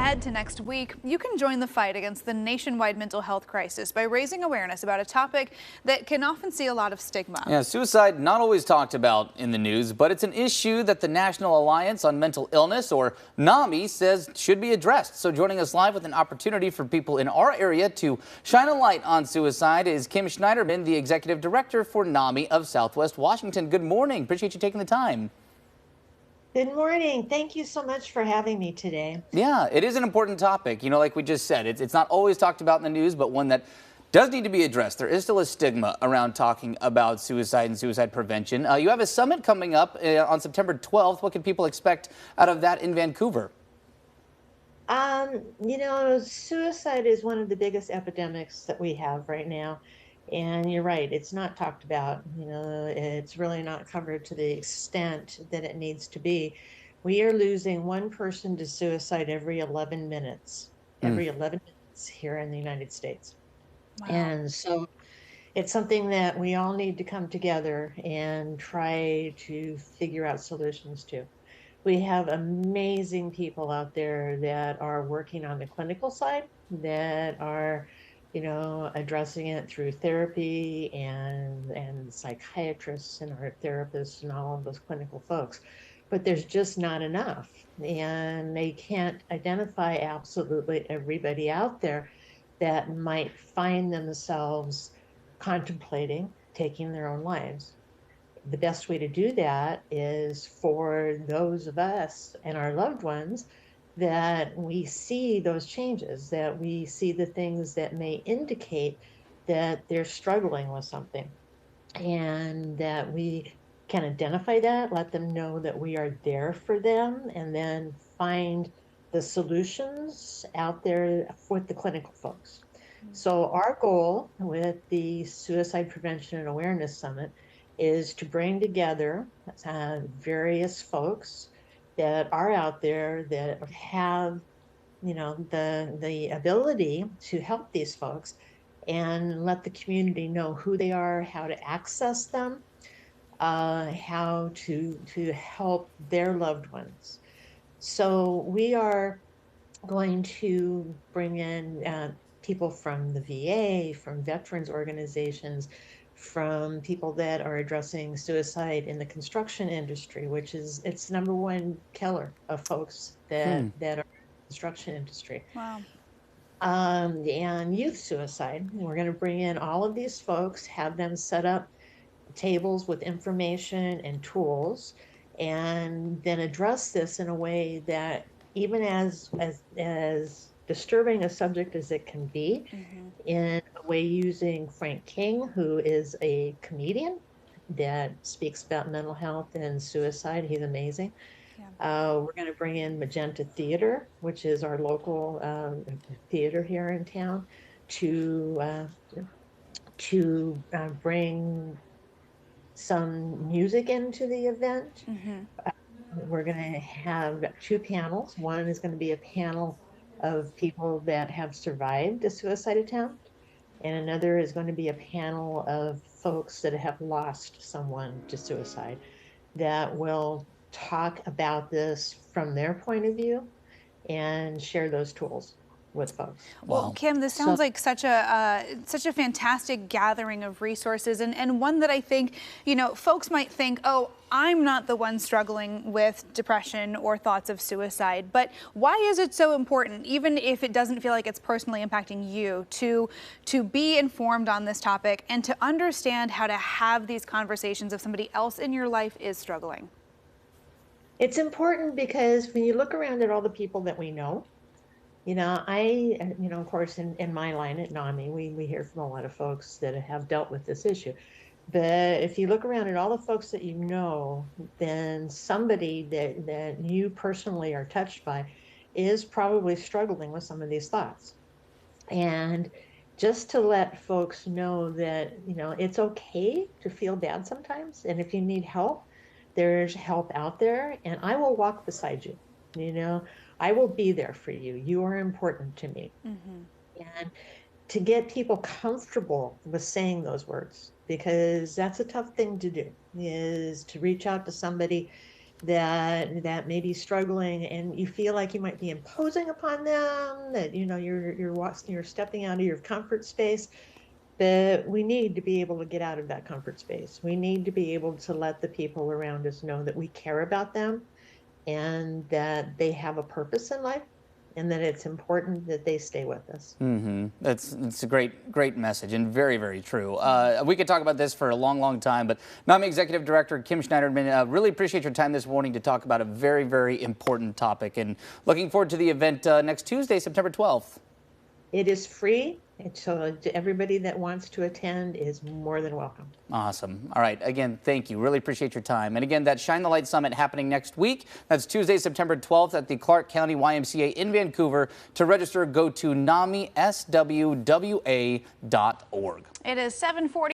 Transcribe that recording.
ahead to next week, you can join the fight against the nationwide mental health crisis by raising awareness about a topic that can often see a lot of stigma. Yeah, suicide not always talked about in the news, but it's an issue that the National Alliance on Mental Illness, or NAMI, says should be addressed. So joining us live with an opportunity for people in our area to shine a light on suicide is Kim Schneiderman, the Executive Director for NAMI of Southwest Washington. Good morning. Appreciate you taking the time. Good morning. Thank you so much for having me today. Yeah, it is an important topic. You know, like we just said, it's not always talked about in the news, but one that does need to be addressed. There is still a stigma around talking about suicide and suicide prevention. You have a summit coming up on September 12th. What can people expect out of that in Vancouver? Suicide is one of the biggest epidemics that we have right now. And you're right, it's not talked about. It's really not covered to the extent that it needs to be. We are losing one person to suicide every 11 minutes, every 11 minutes here in the United States. Wow. And so it's something that we all need to come together and try to figure out solutions to. We have amazing people out there that are working on the clinical side, that are addressing it through therapy and psychiatrists and art therapists and all of those clinical folks. But there's just not enough. And they can't identify absolutely everybody out there that might find themselves contemplating taking their own lives. The best way to do that is for those of us and our loved ones that we see those changes, that we see the things that may indicate that they're struggling with something, and that we can identify that, let them know that we are there for them, and then find the solutions out there with the clinical folks. So our goal with the Suicide Prevention and Awareness Summit is to bring together various folks that are out there that have, the ability to help these folks, and let the community know who they are, how to access them, how to help their loved ones. So we are going to bring in people from the VA, from veterans organizations, from people that are addressing suicide in the construction industry, which is its #1 killer of folks that are in the construction industry. Wow. And youth suicide. We're going to bring in all of these folks, have them set up tables with information and tools, and then address this in a way that, even as disturbing a subject as it can be, in a way using Frank King, who is a comedian that speaks about mental health and suicide. He's amazing. Yeah. We're going to bring in Magenta Theater, which is our local theater here in town, to bring some music into the event. We're going to have 2 panels. One is going to be a panel of people that have survived a suicide attempt, and another is going to be a panel of folks that have lost someone to suicide, that will talk about this from their point of view and share those tools with folks. Well, Kim, this sounds like such a fantastic gathering of resources, and one that I think, folks might think, oh, I'm not the one struggling with depression or thoughts of suicide. But why is it so important, even if it doesn't feel like it's personally impacting you, to be informed on this topic and to understand how to have these conversations if somebody else in your life is struggling? It's important because when you look around at all the people that we know, of course, in my line at NAMI, we hear from a lot of folks that have dealt with this issue. But if you look around at all the folks that you know, then somebody that you personally are touched by is probably struggling with some of these thoughts. And just to let folks know that, it's okay to feel bad sometimes. And if you need help, there's help out there, and I will walk beside you. I will be there for you. You are important to me. And to get people comfortable with saying those words, because that's a tough thing to do, is to reach out to somebody that may be struggling, and you feel like you might be imposing upon them, that you're stepping out of your comfort space. But we need to be able to get out of that comfort space. We need to be able to let the people around us know that we care about them and that they have a purpose in life, and that it's important that they stay with us. It's a great message, and very, very true. We could talk about this for a long time, but NAMI Executive Director Kim Schneiderman, really appreciate your time this morning to talk about a very, very important topic, and looking forward to the event next Tuesday, September 12th. It is free, and so everybody that wants to attend is more than welcome. Awesome. All right. Again, thank you. Really appreciate your time. And again, that Shine the Light Summit happening next week. That's Tuesday, September 12th at the Clark County YMCA in Vancouver. To register, go to NAMISWWA.org. It is 7:40.